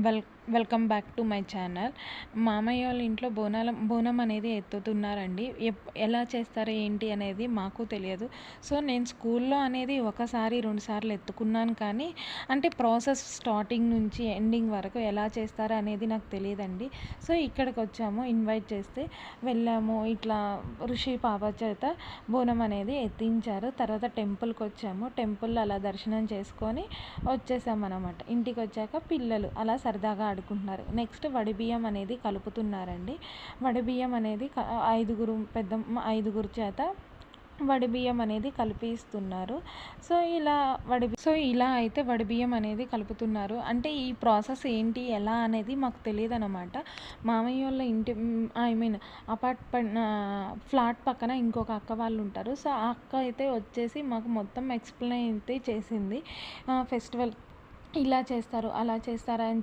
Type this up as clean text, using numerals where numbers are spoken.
Well welcome back to my channel. మామయ్య వాళ్ళ ఇంట్లో బోనం అనేది ఎత్తుతున్నారండి. ఎలా చేస్తారు ఏంటి అనేది మాకు తెలియదు. సో నేను స్కూల్లో అనేది ఒకసారి 2 సార్లు ఎత్తుకున్నాను, కానీ అంటే ప్రాసెస్ స్టార్టింగ్ నుంచి ఎండింగ్ వరకు ఎలా చేస్తారు అనేది నాకు తెలియదండి. సో ఇక్కడికి వచ్చాము, ఇన్వైట్ చేస్తే వెళ్ళాము. ఇట్లా ఋషి పాప చేత బోనం అనేది ఎత్తించారు. తర్వాత టెంపుల్కి వచ్చాము, టెంపుల్ అలా దర్శనం చేసుకొని వచ్చేసామన్నమాట. ఇంటికి వచ్చాక పిల్లలు అలా సరదాగా ఆడుకుంటున్నారు. నెక్స్ట్ వడిబియ్యం అనేది కలుపుతున్నారండి. వడిబియ్యం అనేది ఐదుగురు చేత వడిబియ్యం అనేది కలిపిస్తున్నారు. సో ఇలా అయితే వడిబియ్యం అనేది కలుపుతున్నారు. అంటే ఈ ప్రాసెస్ ఏంటి, ఎలా అనేది మాకు తెలియదన్నమాట. మామయ్య వాళ్ళ ఇంటి ఫ్లాట్ పక్కన ఇంకొక అక్క వాళ్ళు ఉంటారు. సో ఆ అక్క అయితే వచ్చేసి మాకు మొత్తం ఎక్స్ప్లెయిన్ అయితే చేసింది. ఫెస్టివల్ ఇలా చేస్తారు, అలా చేస్తారా అని